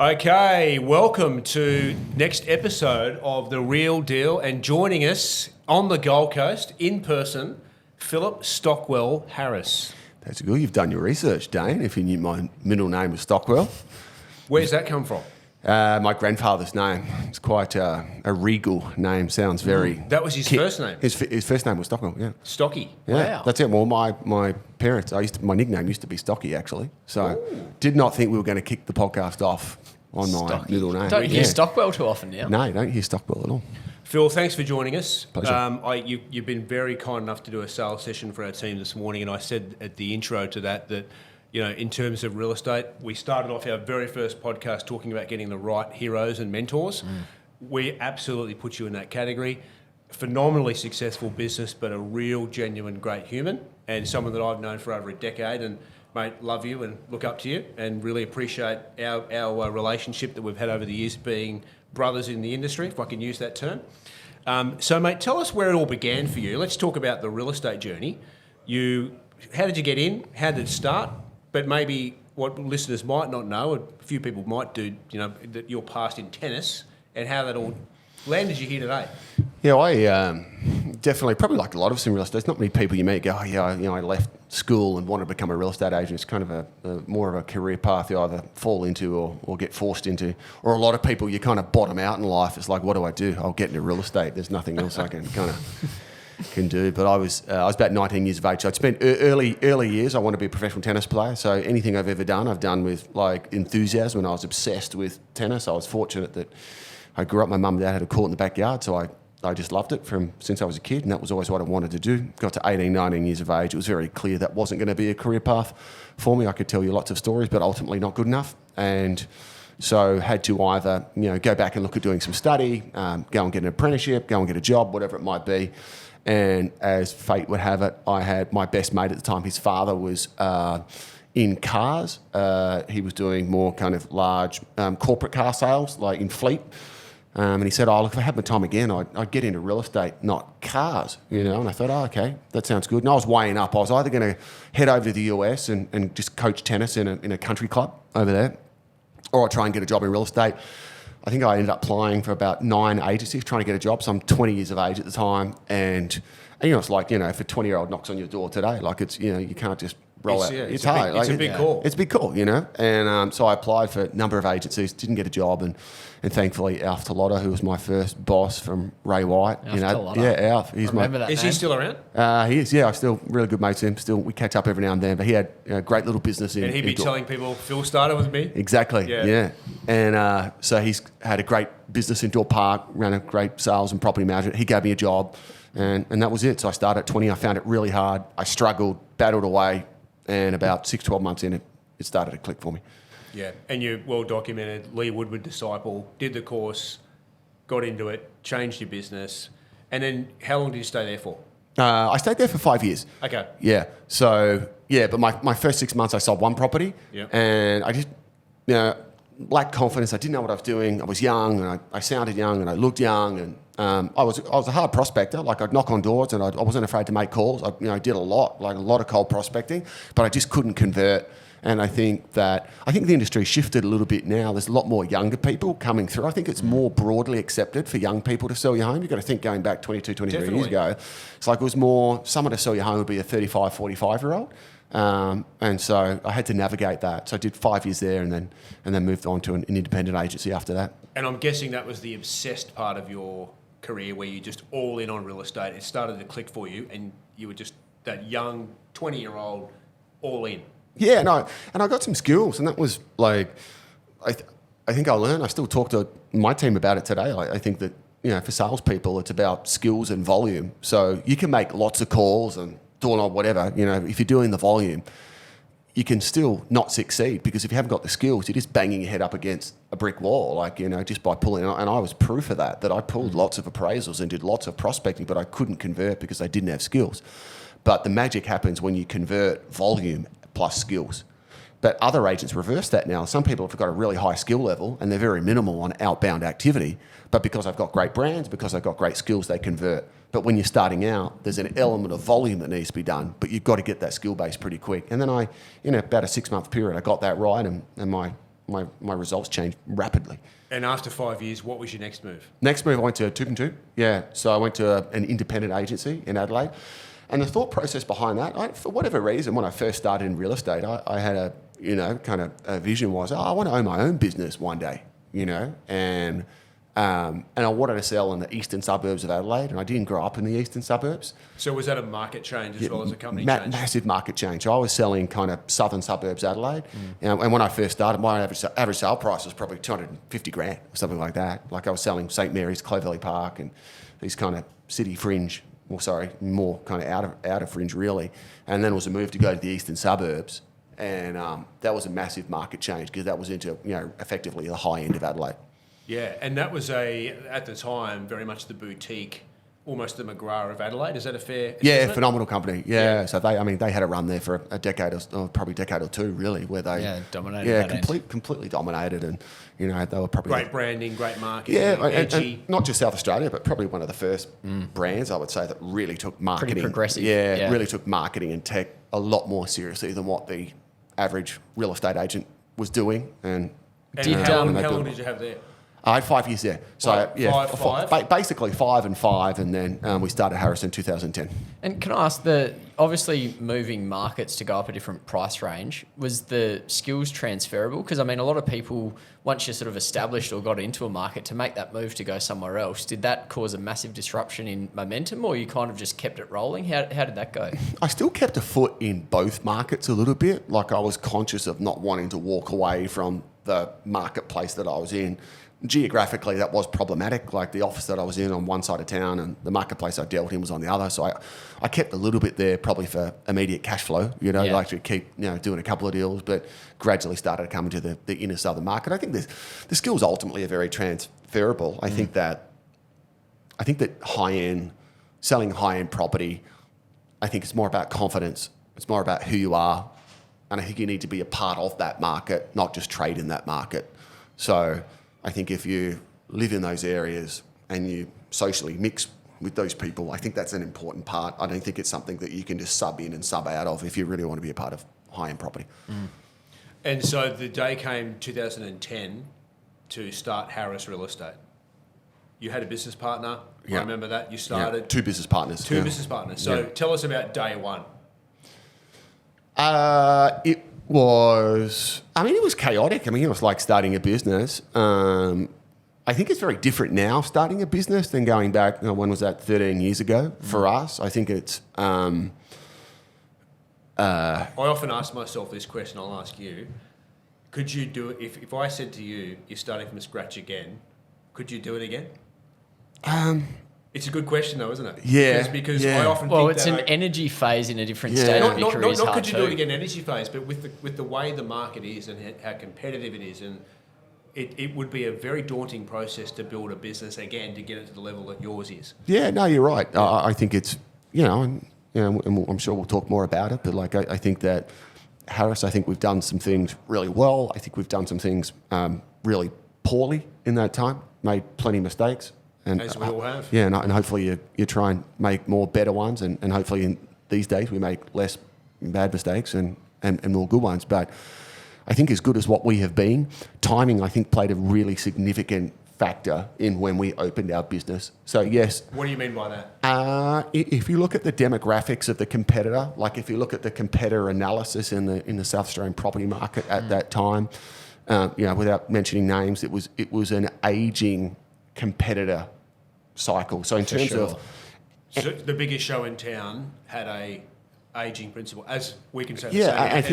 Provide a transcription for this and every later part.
Okay, welcome to next episode of The Real Deal, and joining us on the Gold Coast in person, Philip Stockwell Harris. That's good. You've done your research, Dane, if you knew my middle name was Stockwell. Where's that come from? My grandfather's name. It's quite a regal name. Sounds very... That was his first name? His first name was Stockwell, yeah. Stocky? Yeah, Wow. that's it. Well, my parents, my nickname used to be Stocky, actually. So did not think we were going to kick the podcast off on my Stocky. middle name. Don't hear Stockwell too often now. No, you don't hear Stockwell at all. Phil, thanks for joining us. Pleasure. You've been very kind enough to do a sales session for our team this morning, and I said at the intro to that, you know, in terms of real estate, we started off our very first podcast talking about getting the right heroes and mentors. We absolutely put you in that category. Phenomenally successful business, but a real, genuine, great human, and someone that I've known for over a decade. And mate, love you and look up to you, and really appreciate our relationship that we've had over the years, being brothers in the industry, if I can use that term. So, mate, tell us where it all began for you. Let's talk about the real estate journey. How did you get in? How did it start? But maybe what listeners might not know, a few people might do, you know, that your past in tennis and how that all landed you here today. Yeah, I definitely, probably like a lot of us in real estate, there's not many people you meet go, I left school and wanted to become a real estate agent. It's kind of a more of a career path you either fall into or get forced into. Or a lot of people, you kind of bottom out in life. It's like, what do I do? I'll get into real estate. There's nothing else I can kind of can do. But I was about 19 years of age. So I'd spent early years, I wanted to be a professional tennis player. So anything I've ever done, I've done with like enthusiasm, and I was obsessed with tennis. I was fortunate that I grew up, my mum and dad had a court in the backyard, so I just loved it from since I was a kid, and that was always what I wanted to do. Got to 18, 19 years of age, it was very clear that wasn't going to be a career path for me. I could tell you lots of stories, but ultimately not good enough. And so had to either, go back and look at doing some study, go and get an apprenticeship, go and get a job, whatever it might be. And as fate would have it, I had my best mate at the time, his father was in cars. He was doing more kind of large corporate car sales, like in fleet. And he said, look, if I had my time again, I'd get into real estate, not cars, And I thought, okay, that sounds good. And I was weighing up. I was either going to head over to the US and just coach tennis in a country club over there, or I'd try and get a job in real estate. I think I ended up applying for about 9 agencies trying to get a job. So I'm 20 years of age at the time. And it's like, if a 20-year-old knocks on your door today, like it's, you can't just roll out. It's hard. It's a big call. It's a big call, And so I applied for a number of agencies, didn't get a job. And thankfully, Alf Talotta, who was my first boss from Ray White. Alf Talotta. Yeah, Alf. He's Is he still around? He is, yeah. I'm still really good mates with him. Still, we catch up every now and then. But he had a great little business in... And he'd be telling people, Phil started with me? Exactly, yeah. And so he's had a great business in Door Park, ran a great sales and property management. He gave me a job, and that was it. So I started at 20. I found it really hard. I struggled, battled away, and about 6-12 months in, it started to click for me. Yeah, and you're well documented, Lee Woodward disciple, did the course, got into it, changed your business, and then how long did you stay there for? I stayed there for 5 years. Okay. Yeah, so, but my first 6 months I sold one property, and I just, lacked confidence. I didn't know what I was doing. I was young, and I sounded young, and I looked young, and I was a hard prospector. Like, I'd knock on doors, and I wasn't afraid to make calls. I did a lot of cold prospecting, but I just couldn't convert. And I think the industry shifted a little bit now. There's a lot more younger people coming through. I think it's more broadly accepted for young people to sell your home. You've got to think going back 22, 23 years ago. It's like it was more, someone to sell your home would be a 35, 45-year-old. And so I had to navigate that. So I did 5 years there and then moved on to an independent agency after that. And I'm guessing that was the obsessed part of your career where you just all in on real estate. It started to click for you and you were just that young 20-year-old all in. Yeah, no, and I got some skills, and that was like, I think I learned. I still talk to my team about it today. I think that, for salespeople, it's about skills and volume. So you can make lots of calls and doing or whatever, if you're doing the volume, you can still not succeed because if you haven't got the skills, you're just banging your head up against a brick wall, just by pulling. And I was proof of that I pulled lots of appraisals and did lots of prospecting, but I couldn't convert because I didn't have skills. But the magic happens when you convert volume plus skills. But other agents reverse that now. Some people have got a really high skill level and they're very minimal on outbound activity, but because I've got great brands, because I've got great skills, they convert. But when you're starting out, there's an element of volume that needs to be done, but you've got to get that skill base pretty quick. And then in about a 6-month period, I got that right, and my my results changed rapidly. And after 5 years, what was your next move? Next move, I went to 2 Yeah, so I went to an independent agency in Adelaide. And the thought process behind that, for whatever reason, when I first started in real estate, I had a vision was, I want to own my own business one day, and I wanted to sell in the eastern suburbs of Adelaide, and I didn't grow up in the eastern suburbs. So was that a market change as well as a company change? Massive market change. So I was selling kind of southern suburbs Adelaide, and when I first started, my average sale price was probably 250 grand or something like that. Like I was selling St Mary's, Clovelly Park, and these kind of city fringe. More kind of out of fringe really, and then it was a move to go to the eastern suburbs, and that was a massive market change because that was into effectively the high end of Adelaide. Yeah, and that was at the time very much the boutique, almost the McGrath of Adelaide. Is that a fair assessment? Yeah, phenomenal company. Yeah. So they had a run there for a decade or probably a decade or two really, where they dominated. Yeah, completely dominated, and they were probably great branding, great marketing, and not just South Australia, but probably one of the first brands I would say that really took marketing. Pretty progressive. Yeah, really took marketing and tech a lot more seriously than what the average real estate agent was doing. And how long did you have there? I had 5 years there. So Five? Basically 5 and 5, and then we started Harris in 2010. And can I ask, obviously moving markets to go up a different price range, was the skills transferable? Because I mean, a lot of people, once you're sort of established or got into a market, to make that move to go somewhere else, did that cause a massive disruption in momentum, or you kind of just kept it rolling? How did that go? I still kept a foot in both markets a little bit. Like I was conscious of not wanting to walk away from the marketplace that I was in. Geographically, that was problematic. Like the office that I was in on one side of town and the marketplace I dealt in was on the other. So I kept a little bit there probably for immediate cash flow, like to keep doing a couple of deals, but gradually started coming to the inner southern market. I think the skills ultimately are very transferable. I think that selling high-end property, I think it's more about confidence. It's more about who you are. And I think you need to be a part of that market, not just trade in that market. So I think if you live in those areas and you socially mix with those people, I think that's an important part. I don't think it's something that you can just sub in and sub out of if you really want to be a part of high-end property. And so the day came 2010 to start Harris Real Estate. You had a business partner. Yeah. I remember that. You started. Yeah, two business partners. Business partners. So tell us about day one. It was chaotic. It was like starting a business. I think it's very different now starting a business than going back, when was that, 13 years ago for us. I think it's... I often ask myself this question, I'll ask you. Could you do it, if I said to you, you're starting from scratch again, could you do it again? It's a good question though, isn't it? Yeah. Because I often think it's an energy phase in a different state of your career. Not could you do it again, energy phase, but with the way the market is and how competitive it is, and it would be a very daunting process to build a business again to get it to the level that yours is. Yeah, no, you're right. I think it's, and I'm sure we'll talk more about it, but like I think that Harris, I think we've done some things really well. I think we've done some things really poorly in that time, made plenty of mistakes. And, as we all have. Yeah, and hopefully you try and make more better ones, and hopefully in these days we make less bad mistakes and more good ones. But I think as good as what we have been, timing I think played a really significant factor in when we opened our business. So yes. What do you mean by that? If you look at the demographics of the competitor, like if you look at the competitor analysis in the South Australian property market at that time, without mentioning names, it was an aging competitor cycle. So in terms of... So the biggest show in town had a ageing principle, as we can say. And if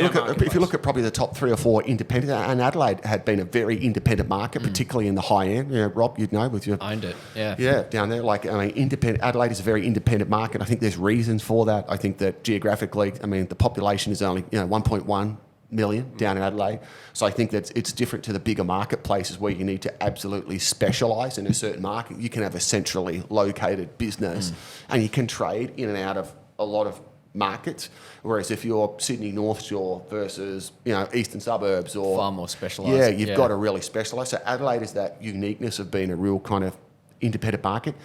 you look at probably the top 3 or 4 independent, and Adelaide had been a very independent market, particularly in the high end. Rob, you'd know with your... Owned it, yeah. Yeah, down there. Independent. Adelaide is a very independent market. I think there's reasons for that. I think that geographically, the population is only 1.1 million down in Adelaide. So I think that it's different to the bigger marketplaces where you need to absolutely specialise in a certain market. You can have a centrally located business and you can trade in and out of a lot of markets. Whereas if you're Sydney North Shore versus, eastern suburbs or... Far more specialised. You've got to really specialise. So Adelaide is that uniqueness of being a real kind of independent market.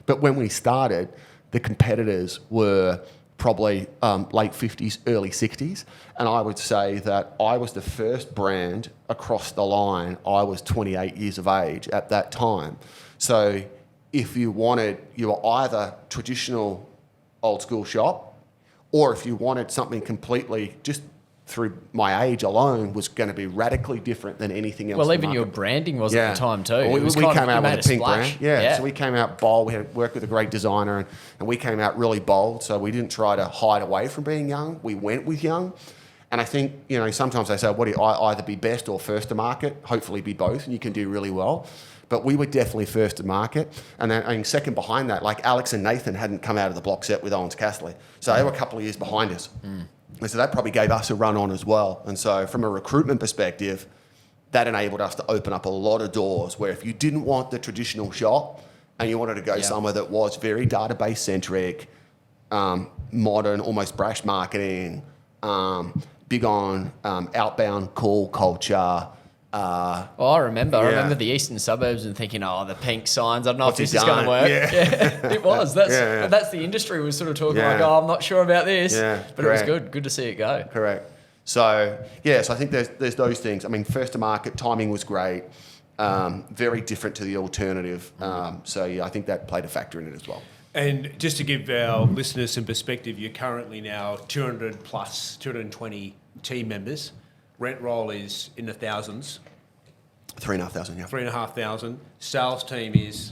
But when we started, the competitors were probably late 50s, early 60s. And I would say that I was the first brand across the line. I was 28 years of age at that time. So if you were either traditional old school shop, or if you wanted something completely, just through my age alone, was going to be radically different than anything else. Well, in the even your market. branding was at the time too. Well, we came out with a pink splash. brand. Yeah, so we came out bold. We had worked with a great designer, and we came out really bold. So we didn't try to hide away from being young. We went with young. And I think, sometimes they say, what do you either be best or first to market? Hopefully be both, and you can do really well. But we were definitely first to market. And then second behind that, like Alex and Nathan hadn't come out of the block set with Owens Castley. So they were a couple of years behind us. And so that probably gave us a run on as well. And so from a recruitment perspective, that enabled us to open up a lot of doors where if you didn't want the traditional shop and you wanted to go somewhere that was very database centric, modern, almost brash marketing, big on outbound call culture. I remember the eastern suburbs and thinking, the pink signs, I don't know if this is going to work. Yeah. It was. That's the industry was sort of talking like, I'm not sure about this. Yeah, but correct. It was good to see it go. Correct. So, so I think there's those things. I mean, first to market, timing was great, very different to the alternative. I think that played a factor in it as well. And just to give our listeners some perspective, you're currently now 220 team members. Rent roll is in the thousands. 3,500, yeah. 3,500. Sales team is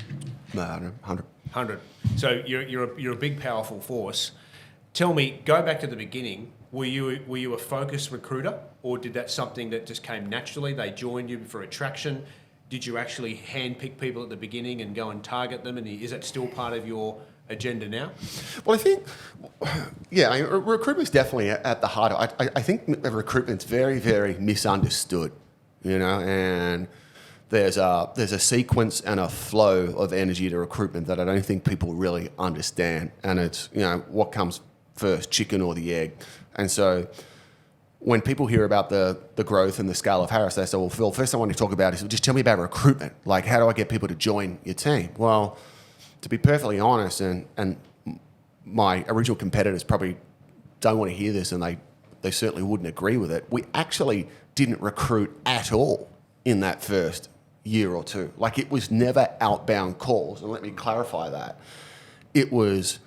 100. 100. So you're a big, powerful force. Tell me, go back to the beginning. Were you a focused recruiter, or did that something that just came naturally? They joined you for attraction. Did you actually handpick people at the beginning and go and target them? And is that still part of your agenda now? Well, I think, recruitment's definitely at the heart of it. I think recruitment's very, very misunderstood, and there's a sequence and a flow of energy to recruitment that I don't think people really understand. And it's, what comes first, chicken or the egg? And so when people hear about the growth and the scale of Harris, they say, well, Phil, first I want to talk about is just tell me about recruitment. Like, how do I get people to join your team? Well, to be perfectly honest, and my original competitors probably don't want to hear this, and they certainly wouldn't agree with it, we actually didn't recruit at all in that first year or two. Like, it was never outbound calls, and let me clarify that. It was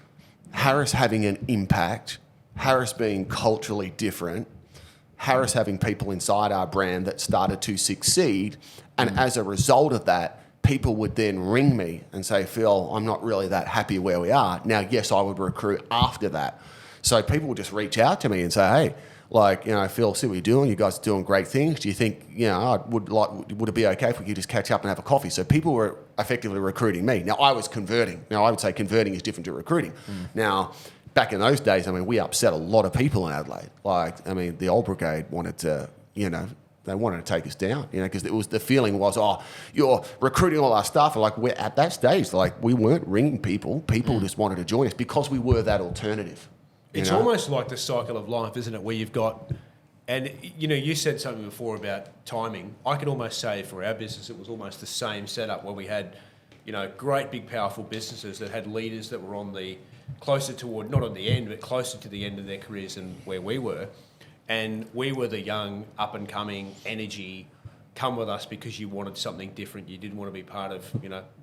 Harris having an impact, Harris being culturally different, Harris having people inside our brand that started to succeed, and as a result of that, people would then ring me and say, Phil, I'm not really that happy where we are. Now, yes, I would recruit after that. So people would just reach out to me and say, hey, Phil, see what you're doing. You guys are doing great things. Do you think, would it be okay if we could just catch up and have a coffee? So people were effectively recruiting me. Now, I was converting. Now, I would say converting is different to recruiting. Now, back in those days, we upset a lot of people in Adelaide. The old brigade wanted to, they wanted to take us down, because the feeling was, you're recruiting all our staff. And we're at that stage, we weren't ringing people. People just wanted to join us because we were that alternative. It's almost like the cycle of life, isn't it? Where you've got, and you said something before about timing. I could almost say for our business, it was almost the same setup where we had, great big powerful businesses that had leaders that were on the closer toward, not on the end, but closer to the end of their careers than where we were. And we were the young, up-and-coming energy, come with us because you wanted something different. You didn't want to be part of,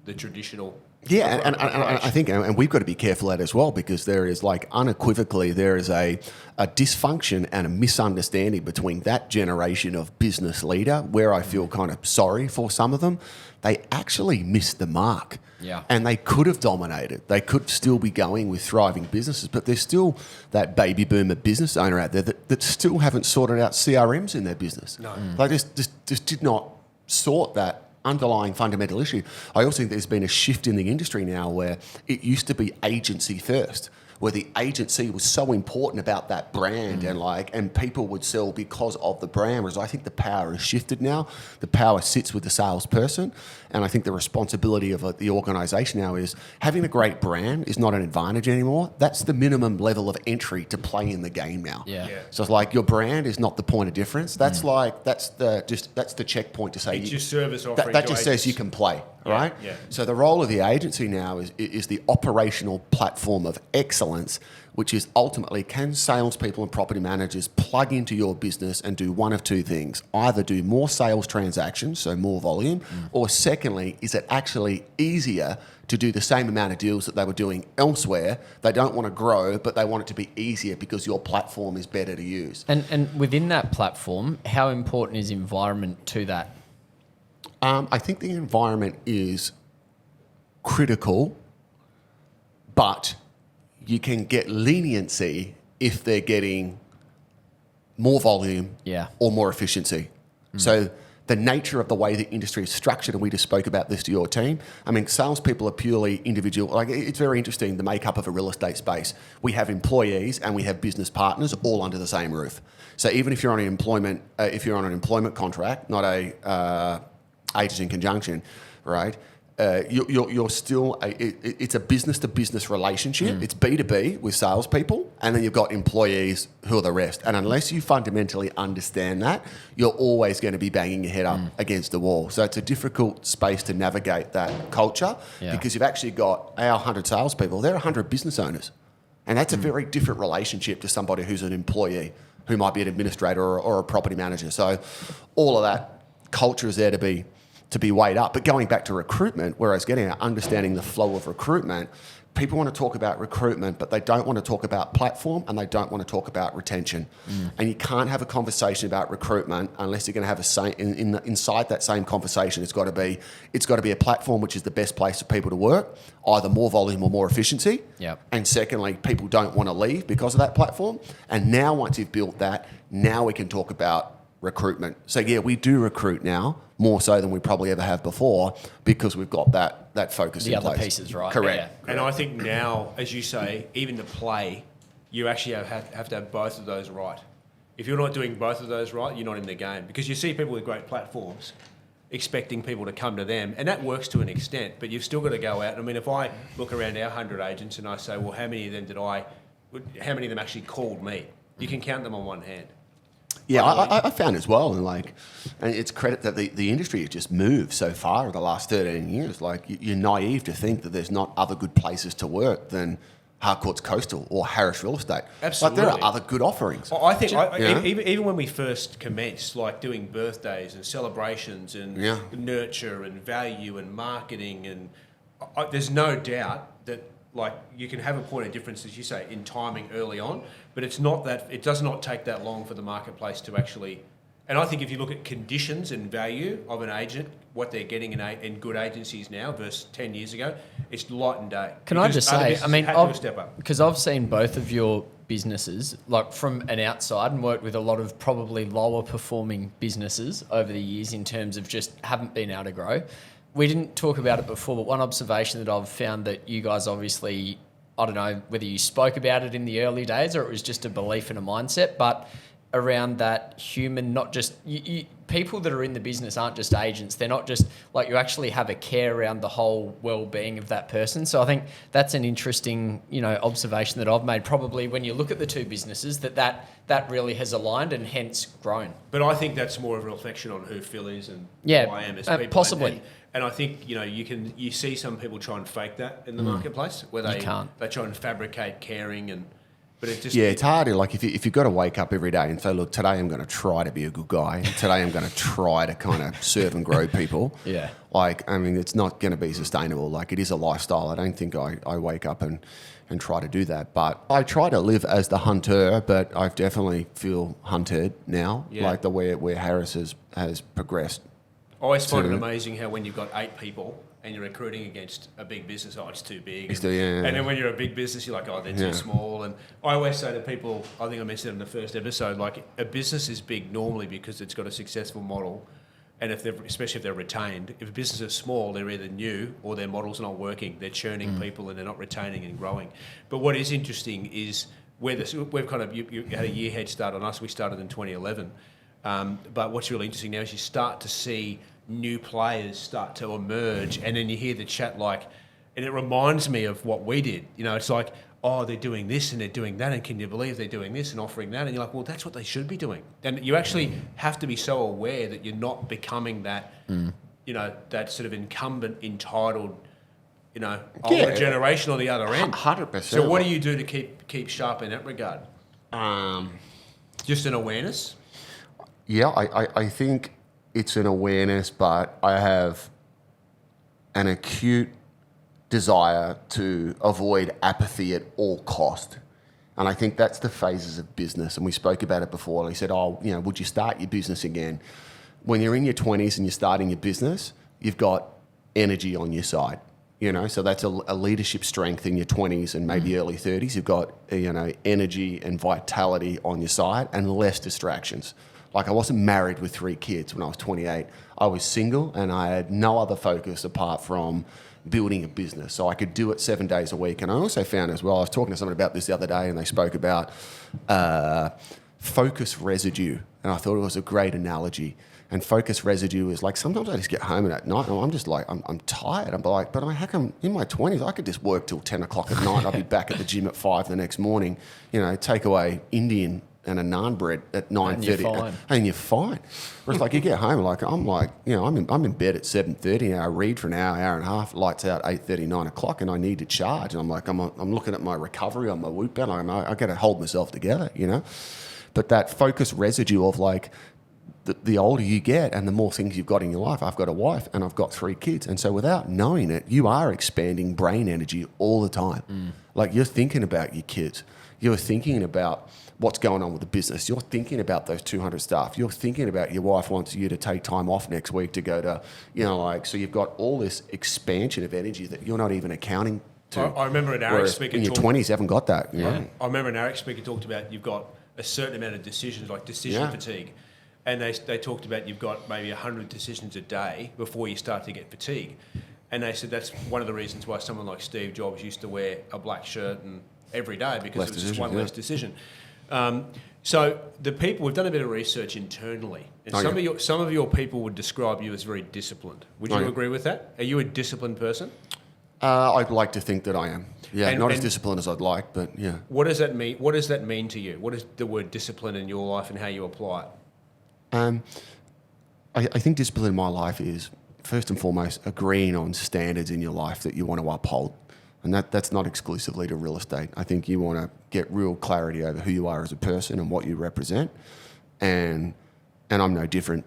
the traditional... Yeah, and I think, and we've got to be careful of that as well, because there is, unequivocally, there is a dysfunction and a misunderstanding between that generation of business leader, where I feel kind of sorry for some of them. They actually missed the mark. Yeah. And they could have dominated. They could still be going with thriving businesses, but there's still that baby boomer business owner out there that still haven't sorted out CRMs in their business. No. They just did not sort that underlying fundamental issue. I also think there's been a shift in the industry now where it used to be agency first, where the agency was so important about that brand and people would sell because of the brand. Whereas I think the power has shifted now. The power sits with the salesperson, and I think the responsibility of the organisation now is having a great brand is not an advantage anymore. That's the minimum level of entry to play in the game now. Yeah. So it's your brand is not the point of difference. That's that's the checkpoint to say it's your service offering. That just says you can play. Right? Yeah. So the role of the agency now is the operational platform of excellence balance, which is ultimately, can salespeople and property managers plug into your business and do one of two things? Either do more sales transactions, so more volume, or secondly, is it actually easier to do the same amount of deals that they were doing elsewhere? They don't want to grow, but they want it to be easier because your platform is better to use. And within that platform, how important is environment to that? I think the environment is critical, but you can get leniency if they're getting more volume or more efficiency. So the nature of the way the industry is structured, and we just spoke about this to your team. I mean, salespeople are purely individual. Like, it's very interesting, the makeup of a real estate space. We have employees and we have business partners all under the same roof. So even if you're on an employment contract, not a agents in conjunction, right? You're still it's a business to business relationship. It's B2B with salespeople, and then you've got employees who are the rest. And unless you fundamentally understand that, you're always going to be banging your head up against the wall. So it's a difficult space to navigate that culture because you've actually got our 100 salespeople. They're 100 business owners, and that's a very different relationship to somebody who's an employee, who might be an administrator or a property manager. So all of that culture is there to be weighed up. But going back to recruitment, where I was getting at, understanding the flow of recruitment, people want to talk about recruitment, but they don't want to talk about platform, and they don't want to talk about retention. And you can't have a conversation about recruitment unless you're going to have inside that same conversation. It's got to be a platform which is the best place for people to work, either more volume or more efficiency. And secondly, people don't want to leave because of that platform. And now, once you've built that, now we can talk about recruitment. So yeah, we do recruit now more so than we probably ever have before because we've got that focus in place. The other pieces, right? Correct. Yeah. And I think now, as you say, even to play, you actually have to have both of those right. If you're not doing both of those right, you're not in the game. Because you see people with great platforms expecting people to come to them, and that works to an extent, but you've still got to go out. I mean, if I look around our 100 agents and I say, well, how many of them actually called me? You can count them on one hand. Yeah, I found as well, and it's credit that the industry has just moved so far in the last 13 years. Like, you're naive to think that there's not other good places to work than Harcourt's Coastal or Harris Real Estate. Absolutely. Like, there are other good offerings. I think even when we first commenced, like doing birthdays and celebrations and nurture and value and marketing, and there's no doubt that, like, you can have a point of difference, as you say, in timing early on, but it's not that, it does not take that long for the marketplace to actually. And I think if you look at conditions and value of an agent, what they're getting in good agencies now versus 10 years ago, it's light and day. Can I just say, I mean, step up. because I've seen both of your businesses, like from an outside, and worked with a lot of probably lower performing businesses over the years in terms of just haven't been able to grow. We didn't talk about it before, but one observation that I've found that you guys obviously, I don't know whether you spoke about it in the early days or it was just a belief and a mindset, but around that human, not just people that are in the business aren't just agents. They're not just like, you actually have a care around the whole well-being of that person. So I think that's an interesting, observation that I've made. Probably when you look at the two businesses, that really has aligned and hence grown. But I think that's more of a reflection on who Phil is and who I am as people. Possibly. And I think you see some people try and fake that in the marketplace where they try and fabricate caring but it just it's hard. Like if you've got to wake up every day and say, look, today I'm going to try to be a good guy. Today I'm going to try to kind of serve and grow people. Yeah. Like, I mean, it's not going to be sustainable. Like, it is a lifestyle. I don't think I wake up and try to do that. But I try to live as the hunter, but I definitely feel hunted now. Yeah. Like the way where Harris has progressed. I always find it amazing how when you've got 8 people and you're recruiting against a big business, it's too big. And then when you're a big business, you're like, they're too small. And I always say to people, I think I mentioned it in the first episode, like, a business is big normally because it's got a successful model. And especially if they're retained, if a business is small, they're either new or their model's not working. They're churning people and they're not retaining and growing. But what is interesting is we've kind of, you had a year head start on us. We started in 2011. But what's really interesting now is you start to see new players start to emerge, and then you hear the chat and it reminds me of what we did. It's like, they're doing this and they're doing that, and can you believe they're doing this and offering that? And you're like, well, that's what they should be doing. And you actually have to be so aware that you're not becoming that, that sort of incumbent, entitled older generation on the other end. 100%. So what do you do to keep sharp in that regard? Just an awareness? Yeah, I think it's an awareness, but I have an acute desire to avoid apathy at all cost. And I think that's the phases of business. And we spoke about it before. He said, would you start your business again? When you're in your 20s and you're starting your business, you've got energy on your side. So that's a leadership strength in your 20s and maybe early 30s. You've got, energy and vitality on your side and less distractions. Like I wasn't married with 3 kids when I was 28. I was single and I had no other focus apart from building a business. So I could do it 7 days a week. And I also found as well, I was talking to someone about this the other day and they spoke about focus residue. And I thought it was a great analogy. And focus residue is like sometimes I just get home at night and I'm just like, I'm tired. I'm like, but how come in my 20s I could just work till 10 o'clock at night. I'll be back at the gym at 5 the next morning, take away Indian and a naan bread at 9:30. And you're fine. Whereas like you get home, I'm in bed at 7:30 and I read for an hour and a half, lights out 8:30, 9 o'clock and I need to charge. And I'm like, I'm looking at my recovery on my Whoop band. I got to hold myself together, But that focus residue of like, the older you get and the more things you've got in your life. I've got a wife and I've got 3 kids. And so without knowing it, you are expanding brain energy all the time. Like you're thinking about your kids. You're thinking about what's going on with the business. You're thinking about those 200 staff. You're thinking about your wife wants you to take time off next week to go to, so you've got all this expansion of energy that you're not even accounting to. I remember an Eric speaker in your 20s, you haven't got that. I remember an Eric speaker talked about you've got a certain amount of decisions, like decision fatigue. And they talked about you've got maybe 100 decisions a day before you start to get fatigue. And they said that's one of the reasons why someone like Steve Jobs used to wear a black shirt every day because it was just one less decision. So the people, we've done a bit of research internally, and some of your people would describe you as very disciplined. Would you agree with that? Are you a disciplined person? I'd like to think that I am. Yeah, not as disciplined as I'd like, but yeah. What does that mean? What does that mean to you? What is the word discipline in your life and how you apply it? I think discipline in my life is, first and foremost, agreeing on standards in your life that you want to uphold. And that's not exclusively to real estate. I think you want to get real clarity over who you are as a person and what you represent. And I'm no different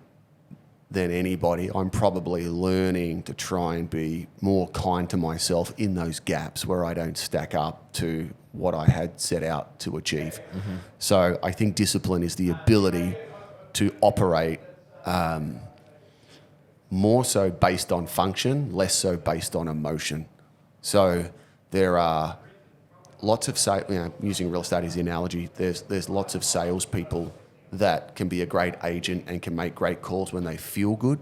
than anybody. I'm probably learning to try and be more kind to myself in those gaps where I don't stack up to what I had set out to achieve. So I think discipline is the ability to operate more so based on function, less so based on emotion. So there are lots of using real estate as the analogy, there's lots of salespeople that can be a great agent and can make great calls when they feel good,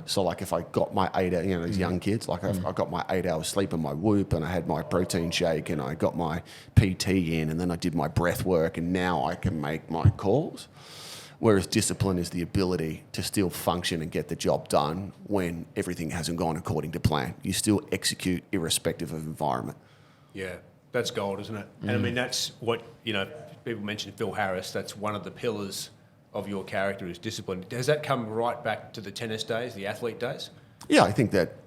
So like if I got my 8 hours, these young kids, like I got my 8 hours sleep and my Whoop and I had my protein shake and I got my PT in and then I did my breath work and now I can make my calls. Whereas discipline is the ability to still function and get the job done when everything hasn't gone according to plan. You still execute irrespective of environment. Yeah, that's gold, isn't it? And I mean, that's what, people mention Phil Harris, that's one of the pillars of your character is discipline. Does that come right back to the tennis days, the athlete days? Yeah, I think that,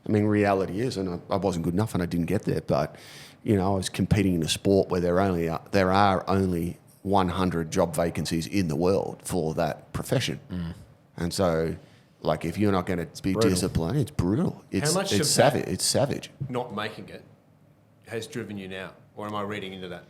reality is, and I wasn't good enough and I didn't get there, but, I was competing in a sport where there are only 100 job vacancies in the world for that profession. And so, like, if you're not going to be disciplined, it's brutal. It's savage. It's savage. Not making it has driven you now, or am I reading into that?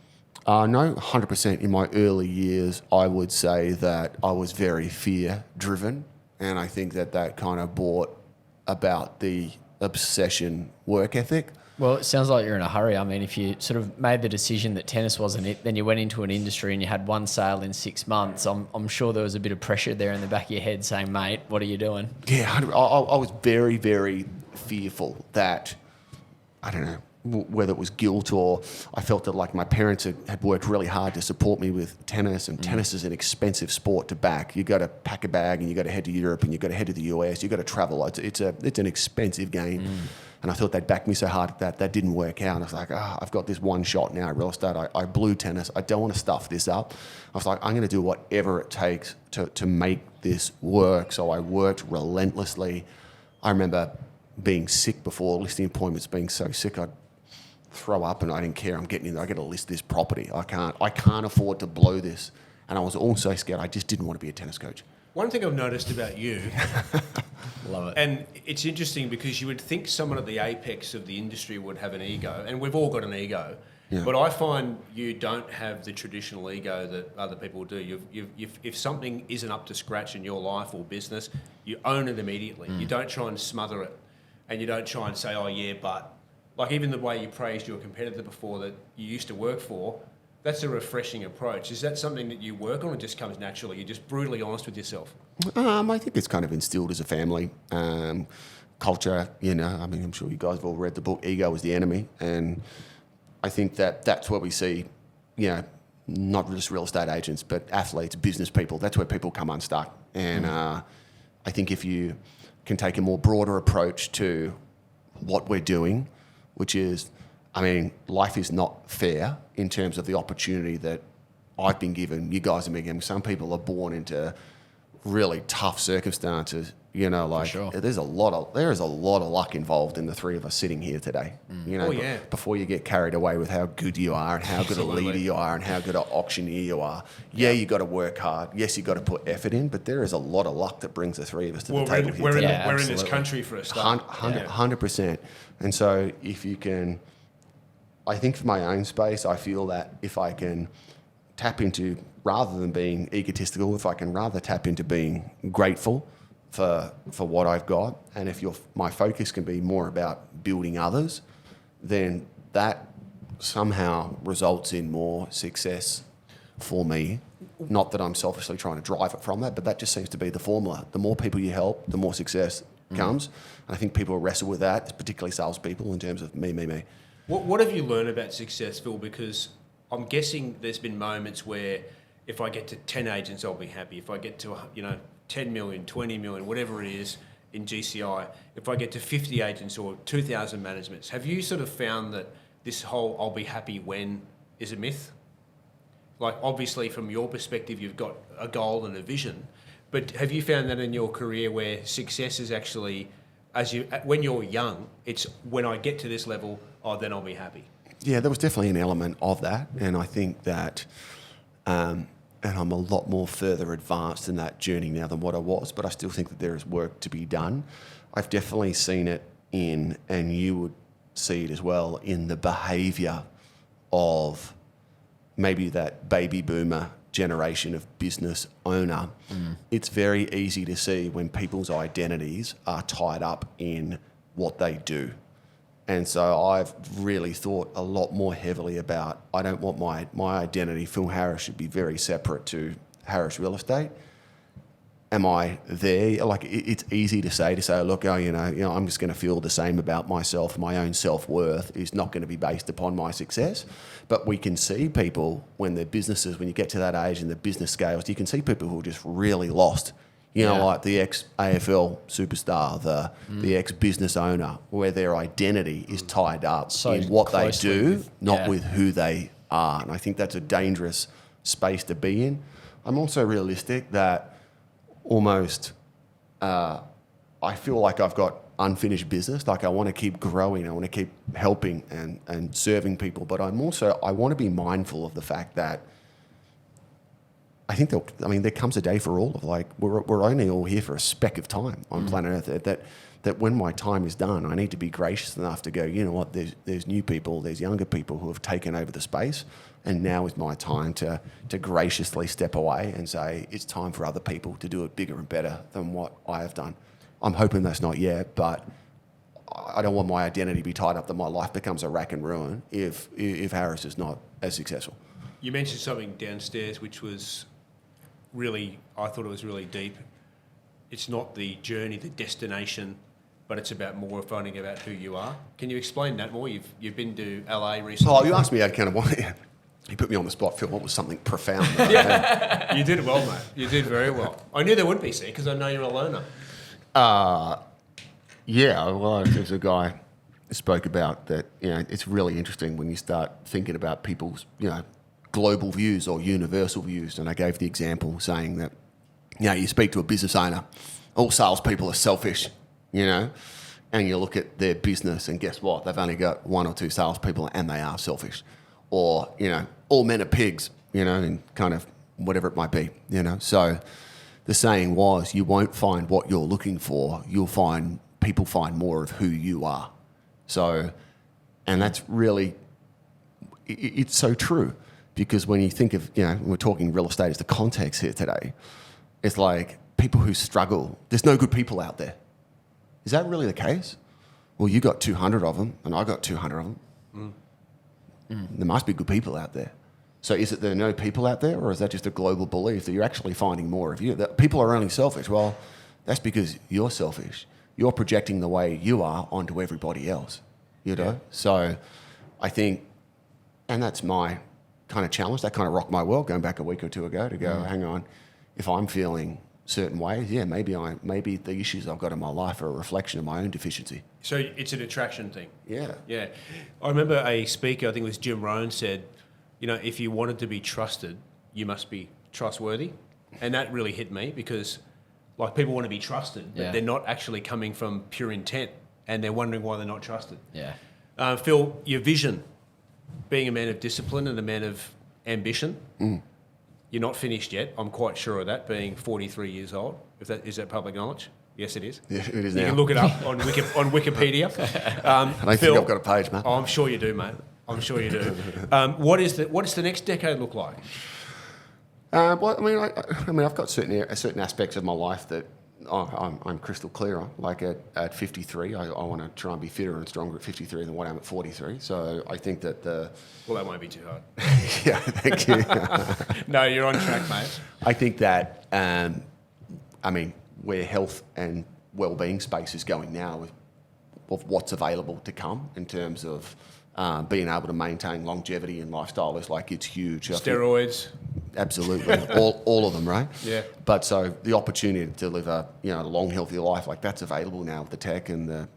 No, 100%. In my early years, I would say that I was very fear-driven, and I think that kind of brought about the obsession work ethic. Well, it sounds like you're in a hurry. I mean, if you sort of made the decision that tennis wasn't it, then you went into an industry and you had one sale in 6 months, I'm sure there was a bit of pressure there in the back of your head saying, mate, what are you doing? Yeah, I was very, very fearful that, I don't know, whether it was guilt or I felt that like my parents had worked really hard to support me with tennis, and tennis is an expensive sport to back. You got to pack a bag and you got to head to Europe and you got to head to the US. You got to travel. It's an expensive game. And I thought they'd back me so hard that didn't work out. And I was like, I've got this one shot now at real estate. I blew tennis. I don't want to stuff this up. I was like, I'm going to do whatever it takes to make this work. So I worked relentlessly. I remember being sick before, listing appointments being so sick, I'd throw up and I didn't care. I'm getting in there. I got to list this property. I can't afford to blow this. And I was also scared. I just didn't want to be a tennis coach. One thing I've noticed about you, Love it. and it's interesting because you would think someone at the apex of the industry would have an ego, and we've all got an ego. Yeah. But I find you don't have the traditional ego that other people do. If something isn't up to scratch in your life or business, you own it immediately. You don't try and smother it, and you don't try and say, "Oh yeah, but." Like even the way you praised your competitor before that you used to work for, that's a refreshing approach. Is that something that you work on, or it just comes naturally? You're just brutally honest with yourself. I think it's kind of instilled as a family culture. You know, I mean, I'm sure you guys have all read the book "Ego is the Enemy," and I think that's where we see, you know, not just real estate agents, but athletes, business people. That's where people come unstuck. And I think if you can take a more broader approach to what we're doing, which is, I mean, life is not fair in terms of the opportunity that I've been given. You guys have been given. Some people are born into really tough circumstances. You know, like sure. there is a lot of luck involved in the three of us sitting here today. You know, before you get carried away with how good you are and how good a leader you are and how good an auctioneer you are. Yeah, you got to work hard. Yes, you got to put effort in, but there is a lot of luck that brings the three of us to the table here today. We're in this country for a start. 100%. And so if you can, I think for my own space, I feel that if I can tap into, rather than being egotistical, if I can rather tap into being grateful for what I've got, and if my focus can be more about building others, then that somehow results in more success for me. Not that I'm selfishly trying to drive it from that, but that just seems to be the formula. The more people you help, the more success comes. And I think people wrestle with that, particularly salespeople, in terms of me. What have you learned about success, Phil? Because I'm guessing there's been moments where if I get to 10 agents, I'll be happy. If I get to, 10 million, 20 million, whatever it is in GCI, if I get to 50 agents or 2,000 managements, have you sort of found that this whole I'll be happy when is a myth? Like obviously from your perspective, you've got a goal and a vision, but have you found that in your career where success is actually, when you're young, it's when I get to this level, then I'll be happy? Yeah, there was definitely an element of that, and I think that, and I'm a lot more further advanced in that journey now than what I was, but I still think that there is work to be done. I've definitely seen it in, and you would see it as well, in the behaviour of maybe that baby boomer generation of business owner. It's very easy to see when people's identities are tied up in what they do. And so I've really thought a lot more heavily about, I don't want my identity, Phil Harris, should be very separate to Harris Real Estate. Am I there? Like, it's easy to say, look, I'm just going to feel the same about myself. My own self-worth is not going to be based upon my success. But we can see people when their businesses, when you get to that age and the business scales, you can see people who are just really lost. Like the ex-AFL superstar, the ex-business owner, where their identity is tied up in what they do, not with who they are. And I think that's a dangerous space to be in. I'm also realistic that almost I feel like I've got unfinished business. Like I want to keep growing. I want to keep helping and serving people. But I want to be mindful of the fact that I think there comes a day for all of we're only all here for a speck of time on planet Earth. That when my time is done, I need to be gracious enough to go, you know what, there's new people, there's younger people who have taken over the space, and now is my time to graciously step away and say it's time for other people to do it bigger and better than what I have done. I'm hoping that's not yet, but I don't want my identity to be tied up that my life becomes a rack and ruin if Harris is not as successful. You mentioned something downstairs which was really, I thought it was really deep. It's not the journey, the destination, but it's about more finding out who you are. Can you explain that more? You've been to LA recently. Oh, you asked me that kind of one. You put me on the spot, Phil. What was something profound? Yeah, you did well, mate. You did very well. I knew there would be, see, because I know you're a loner. Yeah, well, there's a guy who spoke about that. It's really interesting when you start thinking about people's, global views or universal views. And I gave the example saying that, you speak to a business owner, all salespeople are selfish, and you look at their business and guess what? They've only got 1 or 2 salespeople and they are selfish. Or, all men are pigs, and kind of whatever it might be, So the saying was, you won't find what you're looking for. People find more of who you are. So, and that's really, it's so true. Because when you think of, we're talking real estate as the context here today, it's like people who struggle, there's no good people out there. Is that really the case? Well, you got 200 of them and I got 200 of them. There must be good people out there. So is it there are no people out there, or is that just a global belief that you're actually finding more of you? That people are only selfish. Well, that's because you're selfish. You're projecting the way you are onto everybody else, Yeah. So I think, and that's my kind of challenge, that kind of rocked my world going back a week or two ago to go, hang on, if I'm feeling certain ways, maybe the issues I've got in my life are a reflection of my own deficiency. So it's an attraction thing. Yeah. Yeah. I remember a speaker, I think it was Jim Rohn, said, if you wanted to be trusted, you must be trustworthy. And that really hit me because people want to be trusted, but they're not actually coming from pure intent and they're wondering why they're not trusted. Yeah. Phil, your vision, being a man of discipline and a man of ambition, you're not finished yet. I'm quite sure of that, being 43 years old. Is that public knowledge? Yes, it is. Yeah, it is You now. can look it up on Wikipedia. I don't Phil, think I've got a page, mate. Oh, I'm sure you do, mate. I'm sure you do. What does the next decade look like? I've got certain aspects of my life that I'm crystal clear on. Like at 53, I want to try and be fitter and stronger at 53 than what I am at 43. So I think that Well, that won't be too hard. yeah, thank you. No, you're on track, mate. I think that, where health and well-being space is going now with what's available to come in terms of being able to maintain longevity and lifestyle is it's huge. Steroids. Absolutely, all of them, right? Yeah. But so the opportunity to live a long, healthy life that's available now with the tech and the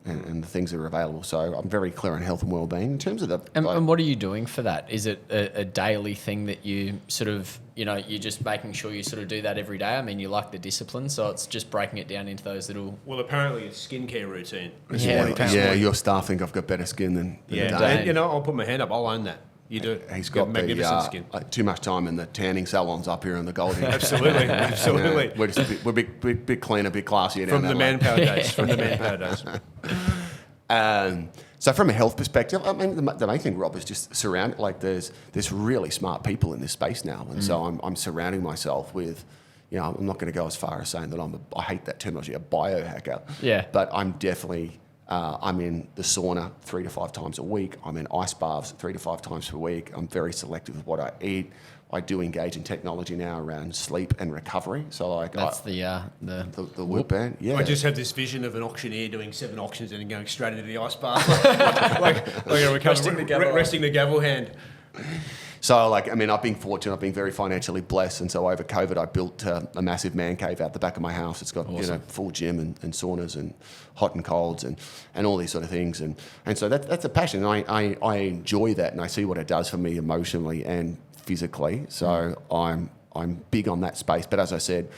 things that are available. So I'm very clear on health and well-being in terms of the. And what are you doing for that? Is it a daily thing that you sort of you're just making sure you sort of do that every day? I mean, you like the discipline, so it's just breaking it down into those little. Well, apparently it's skincare routine. Your staff think I've got better skin than Yeah, Dane. I'll put my hand up. I'll own that. You do. He's got magnificent skin. too much time in the tanning salons up here in the Goldie. Absolutely. We're just we're big cleaner, big classier down From the manpower days. From the manpower days. So from a health perspective, the main thing, Rob, is just surround. There's really smart people in this space now, and so I'm surrounding myself with. I'm not going to go as far as saying that I hate that terminology, a biohacker. Yeah. But I'm definitely. I'm in the sauna 3 to 5 times a week. I'm in ice baths 3 to 5 times per week. I'm very selective with what I eat. I do engage in technology now around sleep and recovery. So That's the whoop band. Yeah. I just have this vision of an auctioneer doing 7 auctions and then going straight into the ice bath, like a recovery, resting the gavel hand. So, I've been fortunate. I've been very financially blessed, and so over COVID, I built a massive man cave out the back of my house. It's got full gym and saunas and hot and colds and all these sort of things, and so that's a passion. And I enjoy that, and I see what it does for me emotionally and physically. So I'm big on that space. But as I said,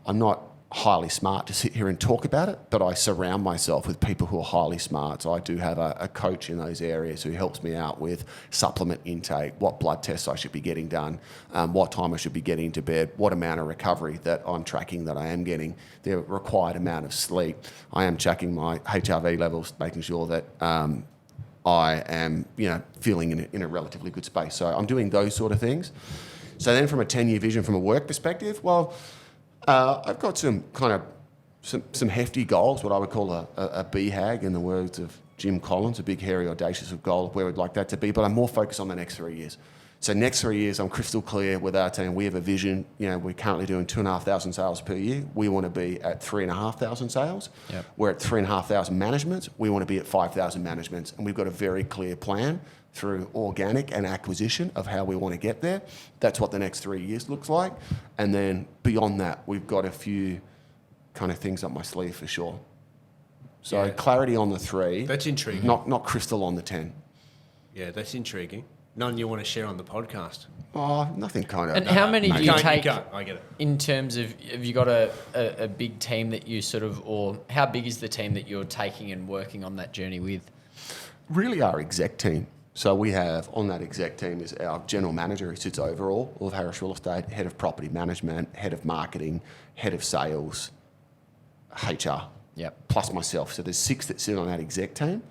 I'm not highly smart to sit here and talk about it, but I surround myself with people who are highly smart. So I do have a coach in those areas who helps me out with supplement intake, what blood tests I should be getting done, what time I should be getting to bed, what amount of recovery that I'm tracking that I am getting, the required amount of sleep. I am checking my HRV levels, making sure that I am, feeling in a relatively good space. So I'm doing those sort of things. So then from a 10-year vision from a work perspective, I've got some hefty goals, what I would call a BHAG in the words of Jim Collins, a big, hairy, audacious goal of where we'd like that to be, but I'm more focused on the next 3 years. So next 3 years, I'm crystal clear with our team. We have a vision. We're currently doing 2,500 sales per year. We want to be at 3,500 sales. Yep. We're at 3,500 managements. We want to be at 5,000 managements, and we've got a very clear plan through organic and acquisition of how we want to get there. That's what the next 3 years looks like. And then beyond that, we've got a few kind of things up my sleeve for sure. So clarity on the 3. That's intriguing. Not crystal on the 10. Yeah, that's intriguing. None you want to share on the podcast? Oh, nothing kind of. And how many do you take You can't. I get it. in terms of, have you got a big team that you sort of, or how big is the team that you're taking and working on that journey with? Really our exec team. So we have on that exec team is our general manager who sits over all of Harris Real Estate, head of property management, head of marketing, head of sales, HR, Yep. plus myself. So there's 6 that sit on that exec team,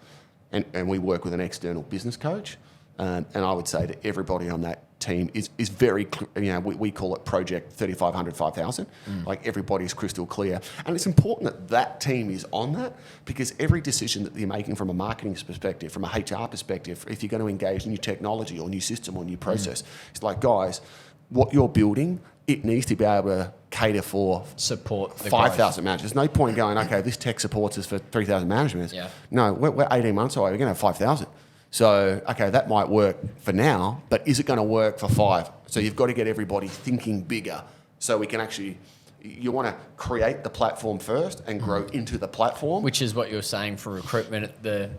and we work with an external business coach. And I would say that everybody on that team is very, we call it Project 3500, 5000. Like everybody's crystal clear. And it's important that that team is on that, because every decision that you're making from a marketing perspective, from a HR perspective, if you're going to engage in new technology or new system or new process, it's like, guys, what you're building, it needs to be able to cater for Support the 5,000 managers. There's no point going, okay, this tech supports us for 3,000 managers. Yeah. No, we're 18 months away. We're going to have 5,000. So, okay, that might work for now, but is it going to work for 5? So you've got to get everybody thinking bigger so we can actually, you want to create the platform first and grow into the platform. Which is what you're saying for recruitment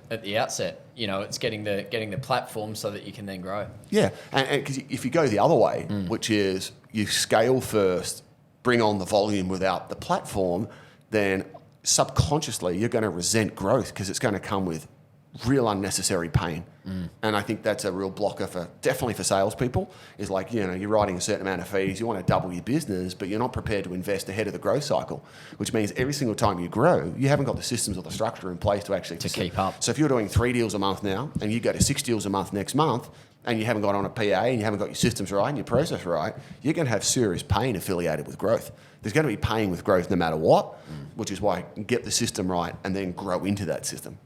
at the outset. You know, it's getting the platform so that you can then grow. Yeah, and because if you go the other way, which is you scale first, bring on the volume without the platform, then subconsciously you're going to resent growth because it's going to come with real unnecessary pain. And I think that's a real blocker definitely for salespeople, is like, you're writing a certain amount of fees, you want to double your business, but you're not prepared to invest ahead of the growth cycle, which means every single time you grow, you haven't got the systems or the structure in place to actually keep up. So if you're doing 3 deals a month now and you go to 6 deals a month next month, and you haven't got on a PA and you haven't got your systems right and your process right, you're going to have serious pain affiliated with growth. There's going to be pain with growth no matter what, which is why get the system right and then grow into that system.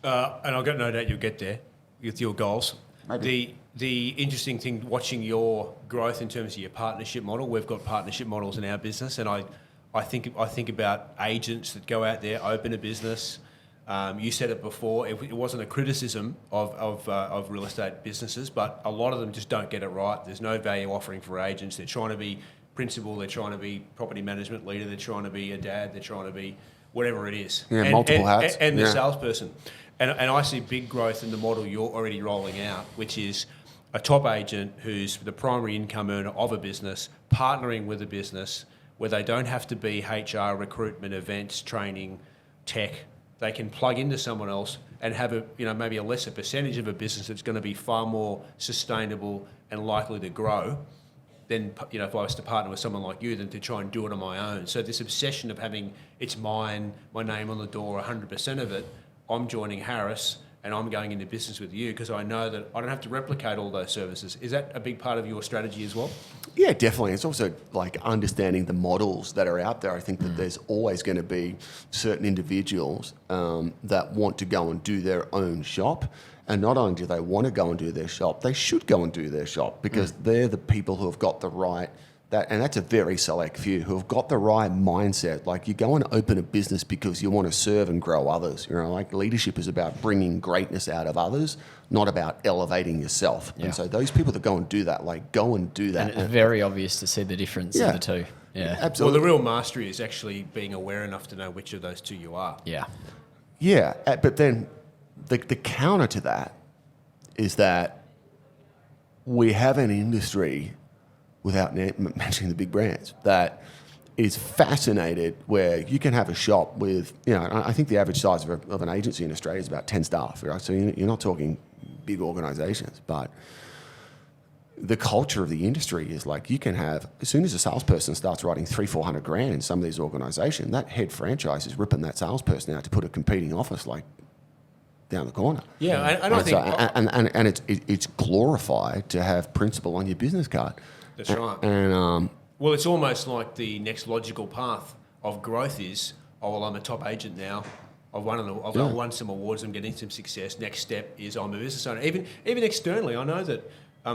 And I've got no doubt you'll get there with your goals. Maybe. The interesting thing, watching your growth in terms of your partnership model, we've got partnership models in our business, and I think about agents that go out there, open a business. You said it before, it wasn't a criticism of real estate businesses, but a lot of them just don't get it right. There's no value offering for agents. They're trying to be principal, they're trying to be property management leader, they're trying to be a dad, they're trying to be whatever it is. Yeah, multiple hats. And the salesperson. And I see big growth in the model you're already rolling out, which is a top agent who's the primary income earner of a business, partnering with a business where they don't have to be HR, recruitment, events, training, tech. They can plug into someone else and have maybe a lesser percentage of a business that's going to be far more sustainable and likely to grow than, if I was to partner with someone like you, than to try and do it on my own. So this obsession of having it's mine, my name on the door, 100% of it, I'm joining Harris and I'm going into business with you because I know that I don't have to replicate all those services. Is that a big part of your strategy as well? Yeah, definitely. It's also like understanding the models that are out there. I think that there's always going to be certain individuals that want to go and do their own shop. And not only do they want to go and do their shop, they should go and do their shop because they're the people who have got the right, and that's a very select few, who have got the right mindset. Like you go and open a business because you want to serve and grow others. Like leadership is about bringing greatness out of others, not about elevating yourself. Yeah. And so those people that go and do that, go and do that. And it's very obvious to see the difference in the two. Yeah, absolutely. Well, the real mastery is actually being aware enough to know which of those two you are. Yeah. Yeah, but then the counter to that is that we have an industry, without mentioning the big brands, that is fascinated where you can have a shop with, I think the average size of an agency in Australia is about 10 staff, right? So you're not talking big organisations, but the culture of the industry is like you can have, as soon as a salesperson starts writing $300,000-400,000 grand in some of these organisations, that head franchise is ripping that salesperson out to put a competing office down the corner. Yeah, and I think... And it's glorified to have principal on your business card. That's right. And well, it's almost like the next logical path of growth is, I'm a top agent now. I've won some awards. I'm getting some success. Next step is I'm a business owner. Even externally, I know that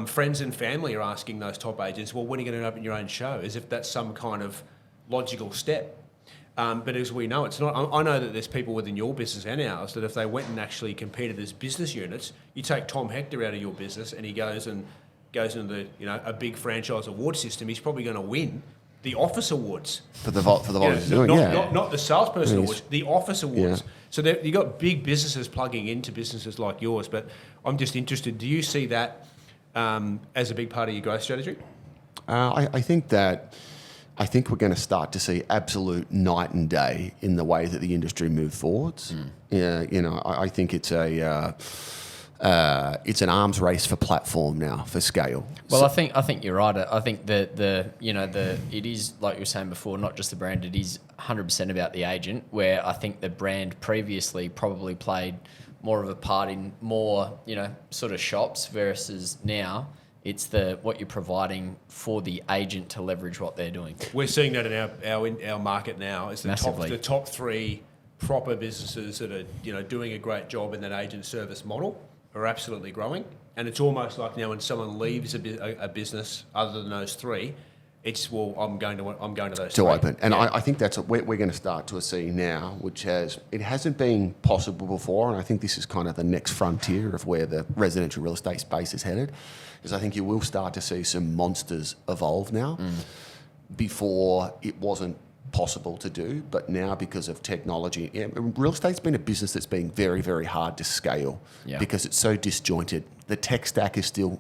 friends and family are asking those top agents, well, when are you going to open your own show? As if that's some kind of logical step. But as we know, it's not. I know that there's people within your business and ours that if they went and actually competed as business units, you take Tom Hector out of your business and he goes into a big franchise award system, he's probably going to win the office awards. For the volume he's doing, Not the salesperson awards, the office awards. Yeah. So you've got big businesses plugging into businesses like yours, but I'm just interested, do you see that as a big part of your growth strategy? I think we're going to start to see absolute night and day in the way that the industry moves forwards. Yeah, I think it's an arms race for platform now, for scale. Well, I think you're right. I think that it is, like you were saying before, not just the brand. It is 100% about the agent. Where I think the brand previously probably played more of a part in more sort of shops versus now. It's what you're providing for the agent to leverage what they're doing. We're seeing that in our market now. It's Massively. the top three proper businesses that are doing a great job in that agent service model are absolutely growing. And it's almost like now when someone leaves a business other than those three, it's I'm going to those to three. open. And I think that's what we're going to start to see now, which it hasn't been possible before, and I think this is kind of the next frontier of where the residential real estate space is headed, is I think you will start to see some monsters evolve now. Before it wasn't possible to do, but now because of technology, real estate's been a business that's been very, very hard to scale because it's so disjointed. The tech stack is still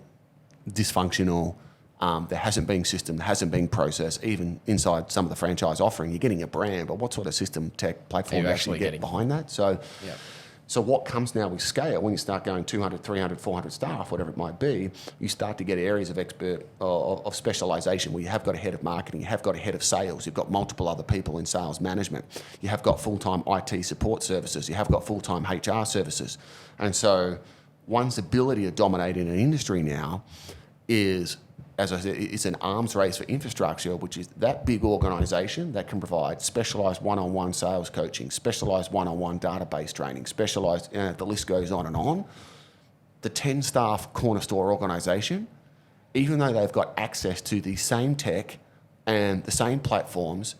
dysfunctional. There hasn't been system, there hasn't been process. Even inside some of the franchise offering, you're getting a brand, but what sort of system, tech, platform you actually get behind that? So what comes now with scale, when you start going 200, 300, 400 staff, whatever it might be, you start to get areas of of specialisation where you have got a head of marketing, you have got a head of sales, you've got multiple other people in sales management, you have got full-time IT support services, you have got full-time HR services. And so one's ability to dominate in an industry now is, as I said, it's an arms race for infrastructure, which is that big organisation that can provide specialised one-on-one sales coaching, specialised one-on-one database training, specialised, the list goes on and on. The 10-staff corner store organisation, even though they've got access to the same tech and the same platforms,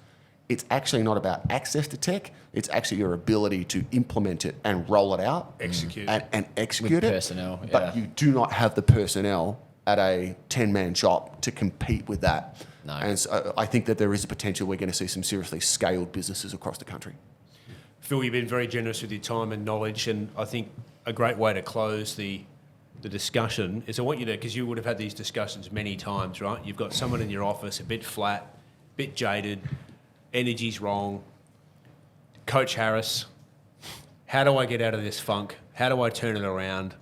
it's actually not about access to tech, it's actually your ability to implement it and roll it out. Execute. And execute With it. personnel, But you do not have the personnel at a 10-man shop to compete with that. No. And so I think that there is a potential we're going to see some seriously scaled businesses across the country. Phil, you've been very generous with your time and knowledge, and I think a great way to close the discussion is I want you to, because you would have had these discussions many times, right? You've got someone in your office a bit flat, a bit jaded, energy's wrong. Coach Harris, how do I get out of this funk? How do I turn it around?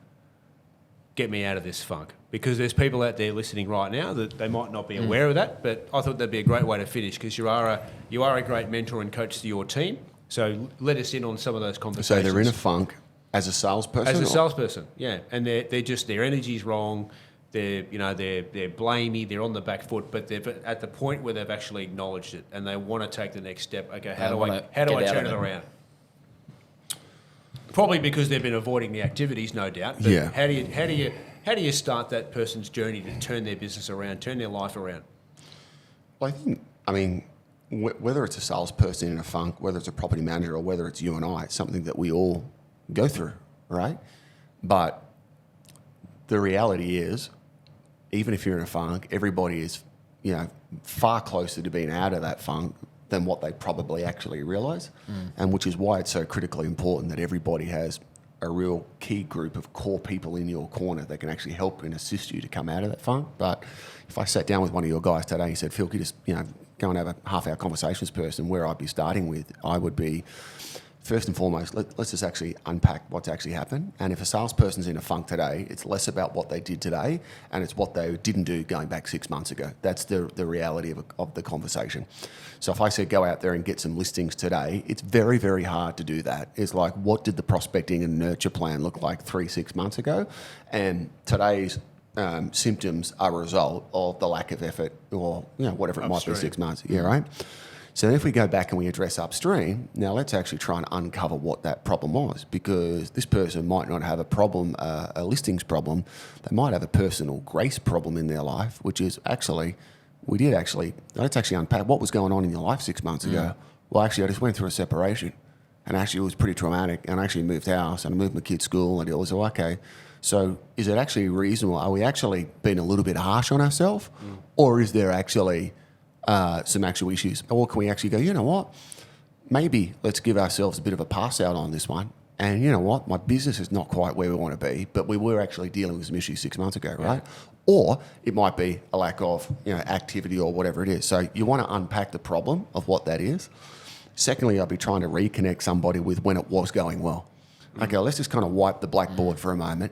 Get me out of this funk. Because there's people out there listening right now that they might not be aware of that, but I thought that'd be a great way to finish because you are a great mentor and coach to your team. So let us in on some of those conversations. So they're in a funk as a salesperson? As a salesperson, yeah. And they're just, their energy's wrong. They're blamey. They're on the back foot, but they're at the point where they've actually acknowledged it and they want to take the next step. Okay, how do I turn it around? Probably because they've been avoiding the activities, no doubt. But yeah. How do you start that person's journey to turn their business around, turn their life around? Well, whether it's a salesperson in a funk, whether it's a property manager, or whether it's you and I, it's something that we all go through, right? But the reality is, even if you're in a funk, everybody is, far closer to being out of that funk than what they probably actually realise, and which is why it's so critically important that everybody has a real key group of core people in your corner that can actually help and assist you to come out of that funk. But if I sat down with one of your guys today and said, Phil, can you just go and have a half-hour conversation with this person, where I'd be starting with, I would be, first and foremost, let's just actually unpack what's actually happened. And if a salesperson's in a funk today, it's less about what they did today and it's what they didn't do going back 6 months ago. That's the reality of the conversation. So if I said go out there and get some listings today, it's very, very hard to do that. It's like, what did the prospecting and nurture plan look like 3-6 months ago? And today's symptoms are a result of the lack of effort or whatever it might be 6 months. Yeah, right? So then if we go back and we address upstream, now let's actually try and uncover what that problem was, because this person might not have a problem, a listings problem. They might have a personal grace problem in their life, which is let's actually unpack what was going on in your life 6 months ago. Well, actually, I just went through a separation and actually it was pretty traumatic, and I actually moved house and I moved my kid's school, and it was okay. So is it actually reasonable? Are we actually being a little bit harsh on ourselves, or is there actually some actual issues? Or can we actually go, you know what, maybe let's give ourselves a bit of a pass out on this one. And you know what, my business is not quite where we want to be, but we were actually dealing with some issues 6 months ago, right? Or it might be a lack of activity or whatever it is. So you want to unpack the problem of what that is. Secondly, I'll be trying to reconnect somebody with when it was going well. Okay, let's just kind of wipe the blackboard for a moment.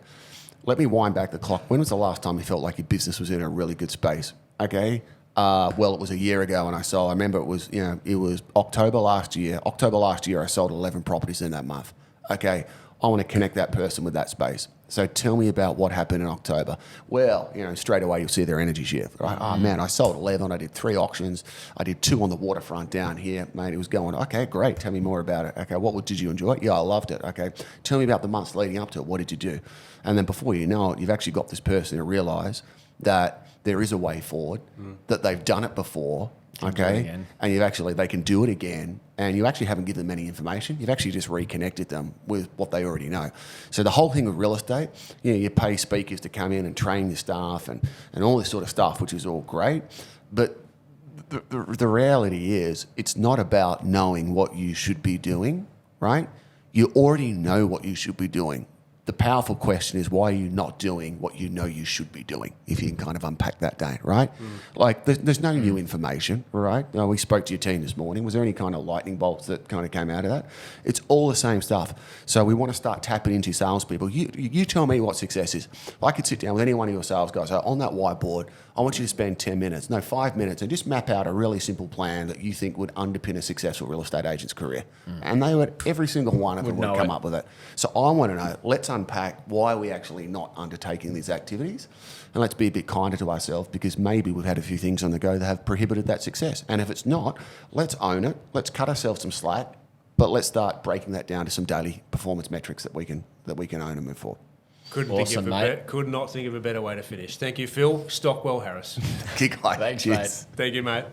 Let me wind back the clock. When was the last time you felt like your business was in a really good space? Okay, well, it was a year ago, and I remember it was October last year. October last year, I sold 11 properties in that month. Okay, I want to connect that person with that space. So tell me about what happened in October. Well, straight away you'll see their energy shift. Right? Oh man, I sold 11. I did 3 auctions. I did 2 on the waterfront down here. Mate, it was going, okay, great. Tell me more about it. Okay, did you enjoy it? Yeah, I loved it. Okay, tell me about the months leading up to it. What did you do? And then before you know it, you've actually got this person to realise that there is a way forward, that they've done it before, okay, and they can do it again, and you actually haven't given them any information. You've actually just reconnected them with what they already know. So the whole thing with real estate, you pay speakers to come in and train your staff and all this sort of stuff, which is all great, but the reality is it's not about knowing what you should be doing, right? You already know what you should be doing. The powerful question is, why are you not doing what you know you should be doing? If you can kind of unpack that, Dane, right? Like, there's no new information, right? We spoke to your team this morning. Was there any kind of lightning bolts that kind of came out of that? It's all the same stuff. So we want to start tapping into salespeople. You tell me what success is. I could sit down with any one of your sales guys. So on that whiteboard, I want you to spend 10 minutes, no, 5 minutes, and just map out a really simple plan that you think would underpin a successful real estate agent's career. And every single one of them would come up with it. So I want to know, let's unpack why are we actually not undertaking these activities, and let's be a bit kinder to ourselves, because maybe we've had a few things on the go that have prohibited that success. And if it's not, let's own it. Let's cut ourselves some slack, but let's start breaking that down to some daily performance metrics that we can own and move forward. Could not think of a better way to finish. Thank you, Phil. Stockwell Harris. Good guy. Thanks, Cheers. mate. Thank you, mate.